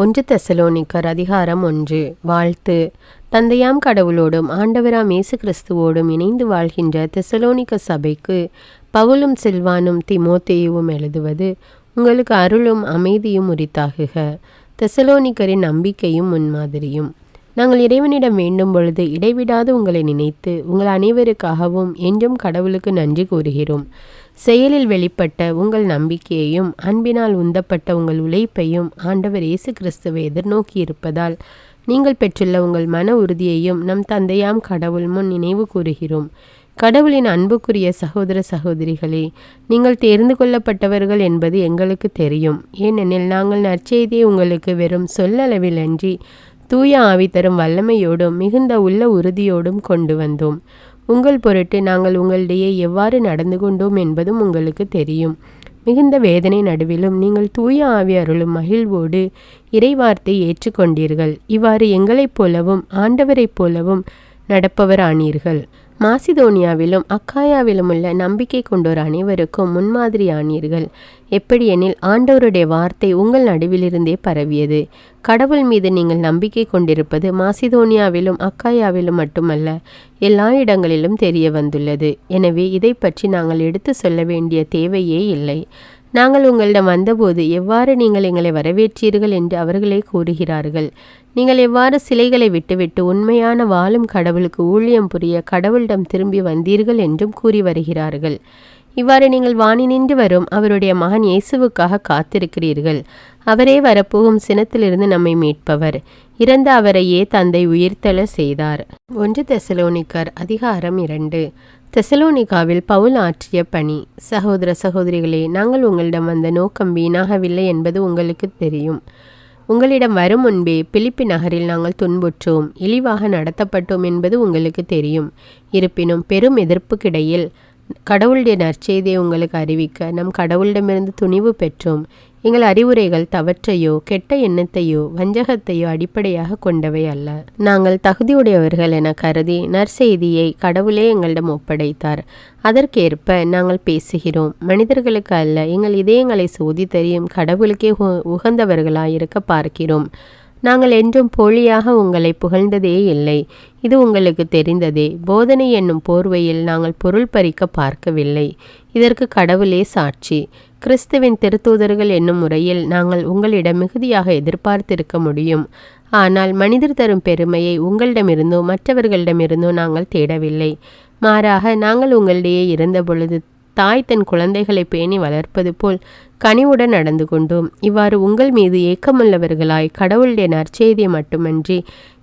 1 தெசலோனிக்கர் அதிகாரம் 1. வாழ்த்து. தந்தையாம் கடவுளோடும் ஆண்டவராம் இயேசு கிறிஸ்துவோடும் இணைந்து வாழ்கின்ற தெசலோனிக்க சபைக்கு பவுலும் சில்வானும் தீமோத்தேயுவும் எழுதுவது, உங்களுக்கு அருளும் அமைதியும் உரித்தாகுக. தெசலோனிக்கரின் நம்பிக்கையும் முன்மாதிரியும். நாங்கள் இறைவனிடம் வேண்டும் பொழுது இடைவிடாது உங்களை நினைத்து உங்கள் அனைவருக்காகவும் என்றும் கடவுளுக்கு நன்றி கூறுகிறோம். செயலில் வெளிப்பட்ட உங்கள் நம்பிக்கையையும் அன்பினால் உந்தப்பட்ட உங்கள் உழைப்பையும் ஆண்டவர் இயேசு கிறிஸ்துவை எதிர்நோக்கி இருப்பதால் நீங்கள் பெற்றுள்ள உங்கள் மன உறுதியையும் நம் தந்தையாம் கடவுள் முன் நினைவு கூறுகிறோம். கடவுளின் அன்புக்குரிய சகோதர சகோதரிகளே, நீங்கள் தேர்ந்து கொள்ளப்பட்டவர்கள் என்பது எங்களுக்கு தெரியும். ஏனெனில் நாங்கள் நற்செய்தியை உங்களுக்கு வெறும் சொல்லளவில் அன்றி தூய ஆவி தரும் வல்லமையோடும் மிகுந்த உள்ள உறுதியோடும் கொண்டு வந்தோம். உங்கள் பொருட்டு நாங்கள் உங்களிடையே எவ்வாறு நடந்து கொண்டோம் என்பதும் உங்களுக்கு தெரியும். மிகுந்த வேதனை நடுவிலும் நீங்கள் தூய ஆவி அருளும் மகிழ்வோடு இறைவார்த்தை ஏற்றுக்கொண்டீர்கள். இவ்வாறு எங்களைப் போலவும் ஆண்டவரைப் போலவும் நடப்பவர் ஆனீர்கள். மாசிதோனியாவிலும் அக்காயாவிலும் உள்ள நம்பிக்கை கொண்டோர் அனைவருக்கும் முன்மாதிரி ஆனீர்கள். எப்படியெனில் ஆண்டவருடைய வார்த்தை உங்கள் நடுவிலிருந்தே பரவியது. கடவுள் மீது நீங்கள் நம்பிக்கை கொண்டிருப்பது மாசிதோனியாவிலும் அக்காயாவிலும் மட்டுமல்ல, எல்லா இடங்களிலும் தெரிய வந்துள்ளது. எனவே இதை பற்றி நாங்கள் எடுத்து சொல்ல வேண்டிய தேவையே இல்லை. நாங்கள் உங்களிடம் வந்தபோது எவ்வாறு நீங்கள் எங்களை வரவேற்றீர்கள் என்று அவர்களே கூறுகிறார்கள். நீங்கள் எவ்வாறு சிலைகளை விட்டுவிட்டு உண்மையான வாழும் கடவுளுக்கு ஊழியம் புரிய கடவுளிடம் திரும்பி வந்தீர்கள் என்றும் கூறி வருகிறார்கள். இவ்வாறு நீங்கள் வானினின்று வரும் அவருடைய மகன் இயேசுவுக்காக காத்திருக்கிறீர்கள். அவரே வரப்போகும் சினத்திலிருந்து நம்மை மீட்பவர். இறந்த அவரையே தந்தை உயிர்த்தெழ செய்தார். 1 தெசலோனிக்கர் அதிகாரம் 2. தெசலோனிகாவில் பவுல் ஆற்றிய பணி. சகோதர சகோதரிகளே, நாங்கள் உங்களிடம் வந்த நோக்கம் வீணாகவில்லை என்பது உங்களுக்கு தெரியும். உங்களிடம் வரும் முன்பே பிலிப்பி நகரில் நாங்கள் துன்புற்றோம், இழிவாக நடத்தப்பட்டோம் என்பது உங்களுக்கு தெரியும். இருப்பினும் பெரும் எதிர்ப்புக்கிடையில் கடவுளுடைய நற்செய்தியை உங்களுக்கு அறிவிக்க நம் கடவுளிடமிருந்து துணிவு பெற்றோம். எங்கள் அறிவுரைகள் தவற்றையோ கெட்ட எண்ணத்தையோ வஞ்சகத்தையோ அடிப்படையாக கொண்டவை அல்ல. நாங்கள் தகுதியுடையவர்கள் என கருதி நற்செய்தியை கடவுளே எங்களிடம் ஒப்படைத்தார். அதற்கேற்ப நாங்கள் பேசுகிறோம். மனிதர்களுக்கு அல்ல, எங்கள் இதயங்களை சோதித்தறியும் கடவுளுக்கே உகந்தவர்களாயிருக்க பார்க்கிறோம். நாங்கள் என்றும் போலியாக உங்களை புகழ்ந்ததே இல்லை. இது உங்களுக்கு தெரிந்ததே. போதனை என்னும் போர்வையில் நாங்கள் பொருள் பறிக்க பார்க்கவில்லை. இதற்கு கடவுளே சாட்சி. கிறிஸ்துவின் திருத்தூதர்கள் என்னும் முறையில் நாங்கள் உங்களிடம் மிகுதியாக எதிர்பார்த்திருக்க முடியும். ஆனால் மனிதர் தரும் பெருமையை உங்களிடமிருந்தோ மற்றவர்களிடமிருந்தோ நாங்கள் தேடவில்லை. மாறாக நாங்கள் உங்களிடையே இருந்த பொழுது தாய் தன் குழந்தைகளை பேணி வளர்ப்பது போல் கனிவுடன் நடந்து கொண்டோம். இவ்வாறு உங்கள் மீது ஏக்கமுள்ளவர்களாய் கடவுளுடைய நற்செய்தியை மட்டுமன்றி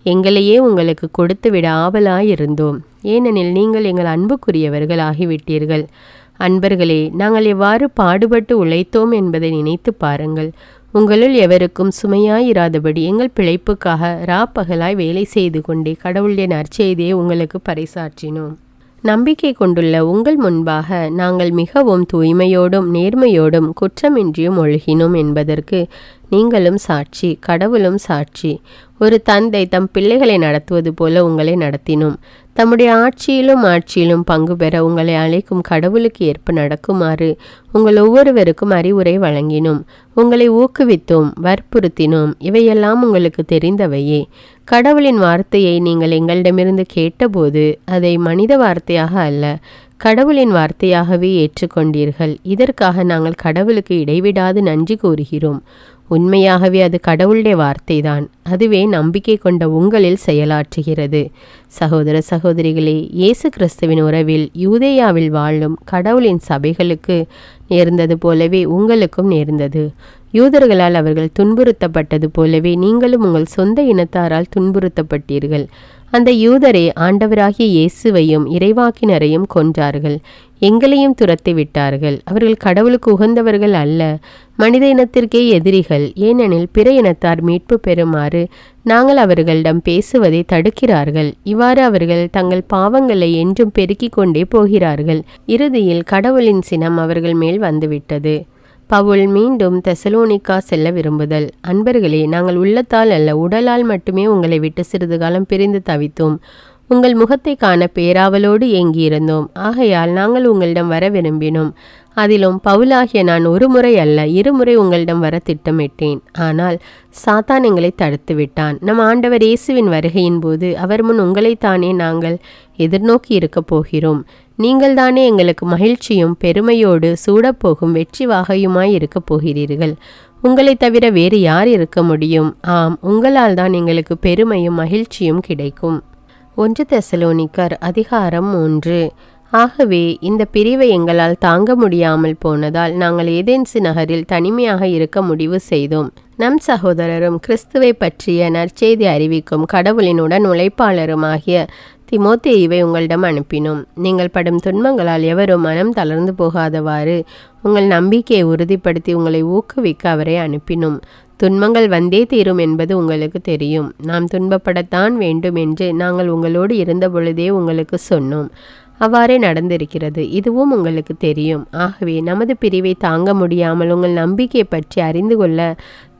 எங்களையே உங்களுக்கு கொடுத்துவிட ஆவலாயிருந்தோம். ஏனெனில் நீங்கள் எங்கள் அன்புக்குரியவர்கள் ஆகிவிட்டீர்கள். அன்பர்களே, நாங்கள் எவ்வாறு பாடுபட்டு உழைத்தோம் என்பதை நினைத்து பாருங்கள். உங்களுள் எவருக்கும் சுமையாயிராதபடி எங்கள் பிழைப்புக்காக ராப்பகலாய் வேலை செய்து கொண்டே கடவுளுடைய நற்செய்தியை உங்களுக்கு பறைசாற்றினோம். நம்பிக்கை கொண்டுள்ள உங்கள் முன்பாக நாங்கள் மிகவும் தூய்மையோடும் நேர்மையோடும் குற்றமின்றியும் ஒழுகினோம் என்பதற்கு நீங்களும் சாட்சி, கடவுளும் சாட்சி. ஒரு தந்தை தம் பிள்ளைகளை நடத்துவது போல உங்களை நடத்தினோம். தம்முடைய ஆட்சியிலும் பங்கு பெற உங்களை அழைக்கும் கடவுளுக்கு ஏற்ப நடக்குமாறு உங்கள் ஒவ்வொருவருக்கும் அறிவுரை வழங்கினோம். உங்களை ஊக்குவித்தோம், வற்புறுத்தினோம். இவையெல்லாம் உங்களுக்கு தெரிந்தவையே. கடவுளின் வார்த்தையை நீங்கள் எங்களிடமிருந்து கேட்டபோது அதை மனித வார்த்தையாக அல்ல, கடவுளின் வார்த்தையாகவே ஏற்றுக்கொண்டீர்கள். இதற்காக நாங்கள் கடவுளுக்கு இடைவிடாது நன்றி கூறுகிறோம். உண்மையாகவே அது கடவுளுடைய வார்த்தைதான். அதுவே நம்பிக்கை கொண்ட உங்களில் செயலாற்றுகிறது. சகோதர சகோதரிகளே, இயேசு கிறிஸ்துவின் உறவில் யூதேயாவில் வாழும் கடவுளின் சபைகளுக்கு நேர்ந்தது போலவே உங்களுக்கும் நேர்ந்தது. யூதர்களால் அவர்கள் துன்புறுத்தப்பட்டது போலவே நீங்களும் உங்கள் சொந்த இனத்தாரால் துன்புறுத்தப்பட்டீர்கள். அந்த யூதரே ஆண்டவராகிய இயேசுவையும் இறைவாக்கினரையும் கொன்றார்கள், எங்களையும் துரத்தி விட்டார்கள். அவர்கள் கடவுளுக்கு உகந்தவர்கள் அல்ல, மனித இனத்திற்கே எதிரிகள். ஏனெனில் பிற இனத்தார் மீட்பு பெறுமாறு நாங்கள் அவர்களிடம் பேசுவதை தடுக்கிறார்கள். இவ்வாறு அவர்கள் தங்கள் பாவங்களை என்றும் பெருக்கிக் கொண்டே போகிறார்கள். இறுதியில் கடவுளின் சினம் அவர்கள் மேல் வந்துவிட்டது. பவுல் மீண்டும் தெசலோனிக்கா செல்ல விரும்புதல். அன்பர்களே, நாங்கள் உள்ளத்தால் அல்ல உடலால் மட்டுமே உங்களை விட்டு சிறிது காலம் பிரிந்து தவித்தோம். உங்கள் முகத்தை காண பேராவலோடு ஏங்கியிருந்தோம். ஆகையால் நாங்கள் உங்களிடம் வர விரும்பினோம். அதிலும் பவுலாகிய நான் ஒரு முறை அல்ல 2 முறை உங்களிடம் வர திட்டமிட்டேன். ஆனால் சாத்தான் எங்களை தடுத்து விட்டான். நம் ஆண்டவர் இயேசுவின் வருகையின் போது அவர் முன் உங்களைத்தானே நாங்கள் எதிர்நோக்கி இருக்கப் போகிறோம். நீங்கள் தானே எங்களுக்கு மகிழ்ச்சியும் பெருமையோடு சூடப்போகும் வெற்றி வாகையுமாய் இருக்கப் போகிறீர்கள். உங்களை தவிர வேறு யார் இருக்க முடியும்? ஆம், உங்களால் தான் எங்களுக்கு பெருமையும் மகிழ்ச்சியும் கிடைக்கும். 1 தெசலோனிக்கர் அதிகாரம் 3. ஆகவே இந்த பிரிவை எங்களால் தாங்க முடியாமல் போனதால் நாங்கள் ஏதென்சு நகரில் தனிமையாக இருக்க முடிவு செய்தோம். நம் சகோதரரும் கிறிஸ்துவை பற்றிய நற்செய்தி அறிவிக்கும் கடவுளின் உடன் உழைப்பாளருமாகிய திமோத்தேயுவை உங்களிடம் அனுப்பினோம். நீங்கள் படும் துன்பங்களால் எவரும் மனம் தளர்ந்து போகாதவாறு உங்கள் நம்பிக்கையை உறுதிப்படுத்தி உங்களை ஊக்குவிக்க அவரை அனுப்பினோம். துன்பங்கள் வந்தே தீரும் என்பது உங்களுக்கு தெரியும். நாம் துன்பப்படத்தான் வேண்டும் என்று நாங்கள் உங்களோடு இருந்த பொழுதே உங்களுக்கு சொன்னோம். அவ்வாறே நடந்திருக்கிறது. இதுவும் உங்களுக்கு தெரியும். ஆகவே நமது பிரிவை தாங்க முடியாமல் உங்கள் நம்பிக்கை பற்றி அறிந்து கொள்ள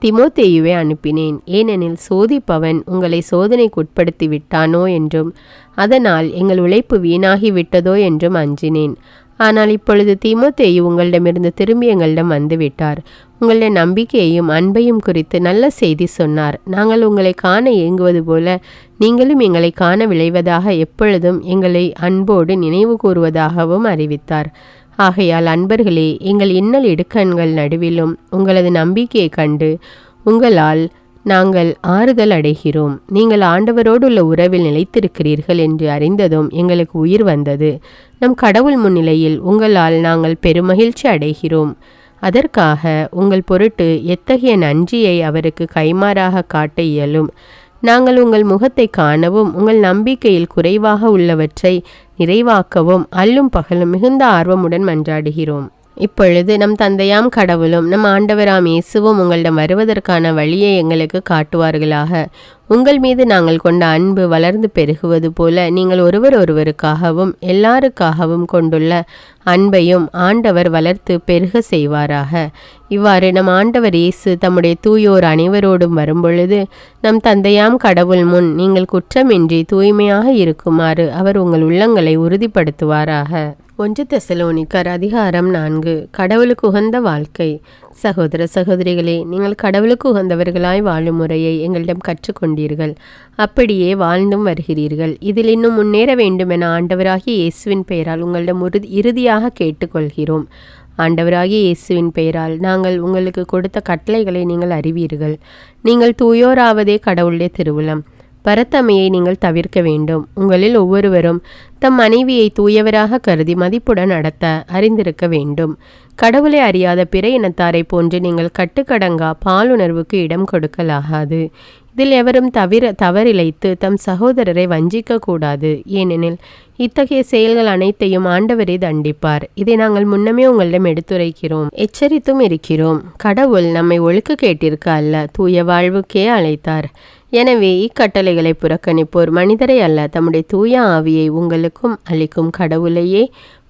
திமோத்தேயுவை அனுப்பினேன். ஏனெனில் சோதிப்பவன் உங்களை சோதனைக்குட்படுத்தி விட்டானோ என்றும் அதனால் எங்கள் உழைப்பு வீணாகி விட்டதோ என்றும் அஞ்சினேன். ஆனால் இப்பொழுது தீமோத்தேயு உங்களிடமிருந்து திரும்பி எங்களிடம் வந்துவிட்டார். உங்களுடைய நம்பிக்கையையும் அன்பையும் குறித்து நல்ல செய்தி சொன்னார். நாங்கள் உங்களை காண ஏங்குவது போல நீங்களும் எங்களை காண விளைவதாக எப்பொழுதும் எங்களை அன்போடு நினைவு கூறுவதாகவும் அறிவித்தார். ஆகையால் அன்பர்களே, எங்கள் இன்னல் இடுக்கண்கள் நடுவிலும் உங்களது நம்பிக்கையை கண்டு உங்களால் நாங்கள் ஆறுதல் அடைகிறோம். நீங்கள் ஆண்டவரோடு உள்ள உறவில் நிலைத்திருக்கிறீர்கள் என்று அறிந்ததும் எங்களுக்கு உயிர் வந்தது. நம் கடவுள் முன்னிலையில் உங்களால் நாங்கள் பெருமகிழ்ச்சி அடைகிறோம். அதற்காக உங்கள் பொருட்டு எத்தகைய நன்றியை அவருக்கு கைமாறாக காட்ட இயலும். நாங்கள் உங்கள் முகத்தை காணவும் உங்கள் நம்பிக்கையில் குறைவாக உள்ளவற்றை நிறைவாக்கவும் அல்லும் பகலும் மிகுந்த ஆர்வமுடன் மன்றாடுகிறோம். இப்பொழுது நம் தந்தையாம் கடவுளும் நம் ஆண்டவராம் இயேசுவும் உங்களிடம் வருவதற்கான வழியை எங்களுக்கு காட்டுவார்களாக. உங்கள் மீது நாங்கள் கொண்ட அன்பு வளர்ந்து பெருகுவது போல நீங்கள் ஒருவருக்காகவும் எல்லாருக்காகவும் கொண்டுள்ள அன்பையும் ஆண்டவர் வளர்த்து பெருக செய்வாராக. இவ்வாறு நம் ஆண்டவர் இயேசு தம்முடைய தூயோர் அனைவரோடும் வரும்பொழுது நம் தந்தையாம் கடவுள் முன் நீங்கள் குற்றமின்றி தூய்மையாக இருக்குமாறு அவர் உங்கள் உள்ளங்களை உறுதிப்படுத்துவாராக. 1 தெசலோனிக்கர் அதிகாரம் 4. கடவுளுக்கு உகந்த வாழ்க்கை. சகோதர சகோதரிகளே, நீங்கள் கடவுளுக்கு உகந்தவர்களாய் வாழும் முறையை எங்களிடம் கற்றுக்கொண்டீர்கள். அப்படியே வாழ்ந்தும் வருகிறீர்கள். இதில் இன்னும் முன்னேற வேண்டும் என ஆண்டவராகிய இயேசுவின் பெயரால் உங்களிடம் இறுதியாக கேட்டுக்கொள்கிறோம். ஆண்டவராகிய இயேசுவின் பெயரால் நாங்கள் உங்களுக்கு கொடுத்த கட்டளைகளை நீங்கள் அறிவீர்கள். நீங்கள் தூயோராவதே கடவுளுடைய திருவுளம். பரத்தமையை நீங்கள் தவிர்க்க வேண்டும். உங்களில் ஒவ்வொருவரும் தம் மனைவியை தூயவராக கருதி மதிப்புடன் நடத்த அறிந்திருக்க வேண்டும். கடவுளை அறியாத பிற இனத்தாரை போன்று நீங்கள் கட்டுக்கடங்கா பாலுணர்வுக்கு இடம் கொடுக்கலாகாது. இதில் எவரும் தவறிழைத்து தம் சகோதரரை வஞ்சிக்க கூடாது. ஏனெனில் இத்தகைய செயல்கள் அனைத்தையும் ஆண்டவரே தண்டிப்பார். இதை நாங்கள் முன்னமே உங்களிடம் எடுத்துரைக்கிறோம், எச்சரித்தும் இருக்கிறோம். கடவுள் நம்மை ஒழுக்க கேட்டிருக்க அல்ல, தூய வாழ்வுக்கே அழைத்தார். எனவே இக்கட்டளைகளை புறக்கணிப்போர் மனிதரை அல்ல, தம்முடைய தூய ஆவியை உங்களுக்கும் அளிக்கும் கடவுளையே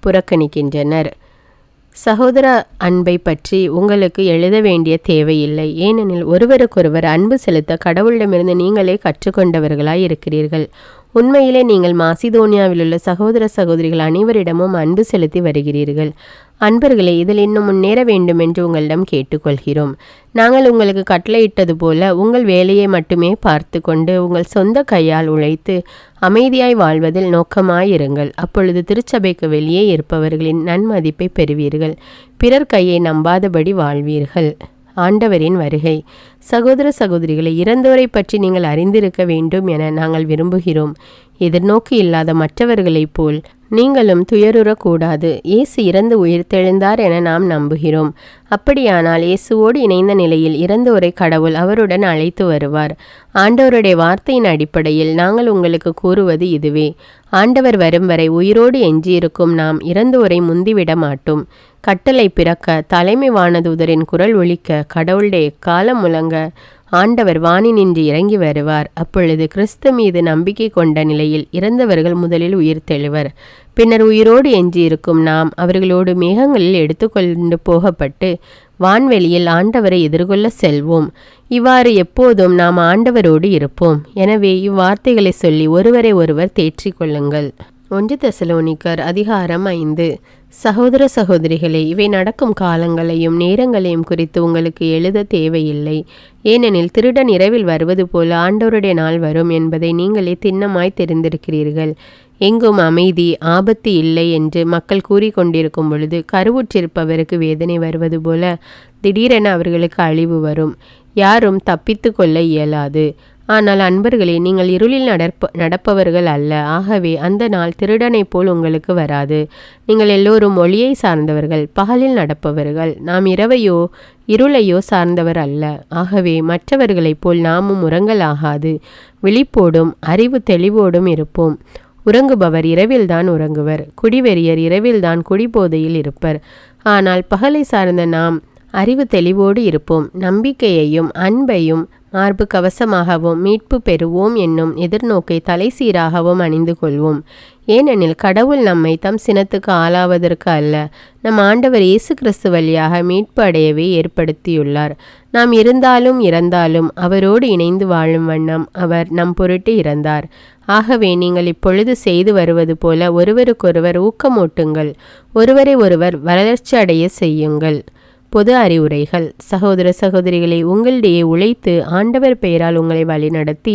புறக்கணிக்கின்றனர். சகோதர அன்பை பற்றி உங்களுக்கு எழுத வேண்டிய தேவையில்லை. ஏனெனில் ஒருவருக்கொருவர் அன்பு செலுத்த கடவுளிடமிருந்து நீங்களே கற்றுக்கொண்டவர்களாய் இருக்கிறீர்கள். உண்மையிலே நீங்கள் மாசிதோனியாவில் உள்ள சகோதர சகோதரிகள் அனைவரிடமும் அன்பு செலுத்தி வருகிறீர்கள். அன்பர்களே, இதில் இன்னும் முன்னேற வேண்டும் என்று உங்களிடம் கேட்டுக்கொள்கிறோம். நாங்கள் உங்களுக்கு கட்டளையிட்டது போல உங்கள் வேலையை மட்டுமே பார்த்து கொண்டு உங்கள் சொந்த கையால் உழைத்து அமைதியாய் வாழ்வதில் நோக்கமாயிருங்கள். அப்பொழுது திருச்சபைக்கு வெளியே இருப்பவர்களின் நன்மதிப்பை பெறுவீர்கள். பிறர் கையை நம்பாதபடி வாழ்வீர்கள். ஆண்டவரின் வருகை. சகோதர சகோதரிகளை, இறந்தோரை பற்றி நீங்கள் அறிந்திருக்க வேண்டும் என நாங்கள் விரும்புகிறோம். எதிர்நோக்கு இல்லாத மற்றவர்களைப் போல் நீங்களும் துயருறக்கூடாது. இயேசு இறந்து உயிர்த்தெழுந்தார் என நாம் நம்புகிறோம். அப்படியானால் இயேசுவோடு இணைந்த நிலையில் இறந்தோரை கடவுள் அவருடன் அழைத்து வருவார். ஆண்டவருடைய வார்த்தையின் அடிப்படையில் நாங்கள் உங்களுக்கு கூறுவது இதுவே: ஆண்டவர் வரும் வரை உயிரோடு எஞ்சியிருக்கும் நாம் இறந்தோரை முந்திவிட மாட்டோம். கட்டளை பிறக்க, தலைமை வானதூதரின் குரல் ஒலிக்க, கடவுளுடைய காலம் முழங்க ஆண்டவர் வானினின்று இறங்கி வருவார். அப்பொழுது கிறிஸ்து மீது நம்பிக்கை கொண்ட நிலையில் இறந்தவர்கள் முதலில் உயிர்த்தெழுவர். பின்னர் உயிரோடு எஞ்சியிருக்கும் நாம் அவர்களோடு மேகங்களில் எடுத்துக்கொண்டு போகப்பட்டு வான்வெளியில் ஆண்டவரை எதிர்கொள்ள செல்வோம். இவ்வாறு எப்போதும் நாம் ஆண்டவரோடு இருப்போம். எனவே இவ்வார்த்தைகளை சொல்லி ஒருவரை ஒருவர் தேற்றிக் கொள்ளுங்கள். 1 தெசலோனிக்கர் அதிகாரம் 5. சகோதர சகோதரிகளே, இவை நடக்கும் காலங்களையும் நேரங்களையும் குறித்து உங்களுக்கு எழுத தேவையில்லை. ஏனெனில் திருடன் இரவில் வருவது போல ஆண்டவருடைய நாள் வரும் என்பதை நீங்களே திண்ணமாய் தெரிந்திருக்கிறீர்கள். எங்கும் அமைதி, ஆபத்து இல்லை என்று மக்கள் கூறிக்கொண்டிருக்கும் பொழுது கருவுற்றிருப்பவருக்கு வேதனை வருவது போல திடீரென அவர்களுக்கு அழிவு வரும். யாரும் தப்பித்து கொள்ள இயலாது. ஆனால் அன்பர்களே, நீங்கள் இருளில் நடப்பவர்கள் அல்ல. ஆகவே அந்த நாள் திருடனைப் போல் உங்களுக்கு வராது. நீங்கள் எல்லோரும் ஒளியை சார்ந்தவர்கள், பகலில் நடப்பவர்கள். நாம் இரவையோ இருளையோ சார்ந்தவர் அல்ல. ஆகவே மற்றவர்களைப் போல் நாமும் உறங்கலாகாது. விழிப்போடும் அறிவு தெளிவோடும் இருப்போம். உறங்குபவர் இரவில்தான் உறங்குவர், குடிவெறியர் இரவில்தான் குடிபோதையில் இருப்பர். ஆனால் பகலை சார்ந்த நாம் அறிவு தெளிவோடு இருப்போம். நம்பிக்கையையும் அன்பையும் மார்பு கவசமாகவும் மீட்பு பெறுவோம் என்னும் எதிர்நோக்கை தலை சீராகவும் அணிந்து கொள்வோம். ஏனெனில் கடவுள் நம்மை தம் சினத்துக்கு ஆளாவதற்கு அல்ல, நம் ஆண்டவர் இயேசு கிறிஸ்து வழியாக மீட்பு அடையவே ஏற்படுத்தியுள்ளார். நாம் இருந்தாலும் இறந்தாலும் அவரோடு இணைந்து வாழும் வண்ணம் அவர் நம் பொருட்டு இறந்தார். ஆகவே நீங்கள் இப்பொழுது செய்து வருவது போல ஒருவருக்கொருவர் ஊக்கமூட்டுங்கள், ஒருவரை ஒருவர் வளர்ச்சி அடைய செய்யுங்கள். பொது அறிவுரைகள். சகோதர சகோதரிகளை, உங்களிடையே உழைத்து ஆண்டவர் பெயரால் உங்களை வழிநடத்தி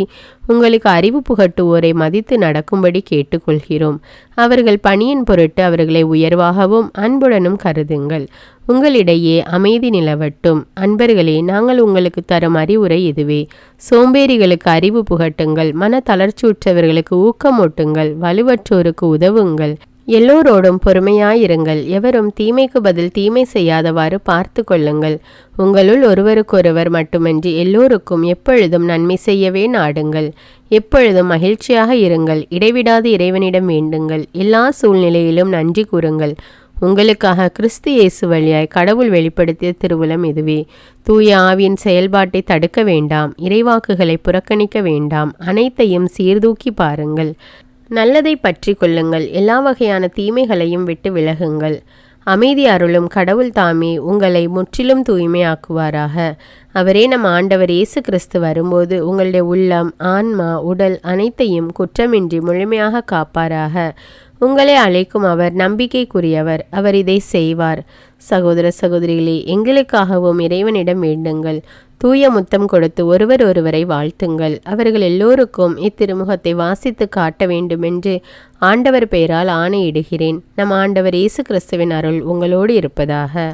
உங்களுக்கு அறிவு புகட்டுவோரை மதித்து நடக்கும்படி கேட்டுக்கொள்கிறோம். அவர்கள் பணியின் பொருட்டு அவர்களை உயர்வாகவும் அன்புடனும் கருதுங்கள். உங்களிடையே அமைதி நிலவட்டும். அன்பர்களே, நாங்கள் உங்களுக்கு தரும் அறிவுரை இதுவே. சோம்பேறிகளுக்கு அறிவு புகட்டுங்கள், மன தளர்ச்சியுற்றவர்களுக்கு ஊக்கமூட்டுங்கள், வலுவற்றோருக்கு உதவுங்கள். எல்லோரோடும் பொறுமையாயிருங்கள். எவரும் தீமைக்கு பதில் தீமை செய்யாதவாறு பார்த்து கொள்ளுங்கள். உங்களுள் ஒருவருக்கொருவர் மட்டுமன்றி எல்லோருக்கும் எப்பொழுதும் நன்மை செய்யவே நாடுங்கள். எப்பொழுதும் மகிழ்ச்சியாக இருங்கள். இடைவிடாது இறைவனிடம் வேண்டுங்கள். எல்லா சூழ்நிலையிலும் நன்றி கூறுங்கள். உங்களுக்காக கிறிஸ்து இயேசு வழியாய் கடவுள் வெளிப்படுத்திய திருவுளம் இதுவே. தூய ஆவியின் செயல்பாட்டை தடுக்க வேண்டாம். இறைவாக்குகளை புறக்கணிக்க வேண்டாம். அனைத்தையும் சீர்தூக்கி பாருங்கள். நல்லதை பற்றி கொள்ளுங்கள். எல்லா வகையான தீமைகளையும் விட்டு விலகுங்கள். அமைதி அருளும் கடவுள் தாமே உங்களை முற்றிலும் தூய்மையாக்குவாராக. அவரே நம் ஆண்டவர் இயேசு கிறிஸ்து வரும்போது உங்களுடைய உள்ளம், ஆன்மா, உடல் அனைத்தையும் குற்றமின்றி முழுமையாக காப்பாராக. உங்களை அழைக்கும் அவர் நம்பிக்கைக்குரியவர். அவர் இதை செய்வார். சகோதர சகோதரிகளே, எங்களுக்காகவும் இறைவனிடம் வேண்டுங்கள். தூய முத்தம் கொடுத்து ஒருவரை வாழ்த்துங்கள். அவர்கள் எல்லோருக்கும் இத்திருமுகத்தை வாசித்து காட்ட வேண்டுமென்று ஆண்டவர் பெயரால் ஆணையிடுகிறேன். நம் ஆண்டவர் இயேசு கிறிஸ்துவின் அருள் உங்களோடு இருப்பதாக.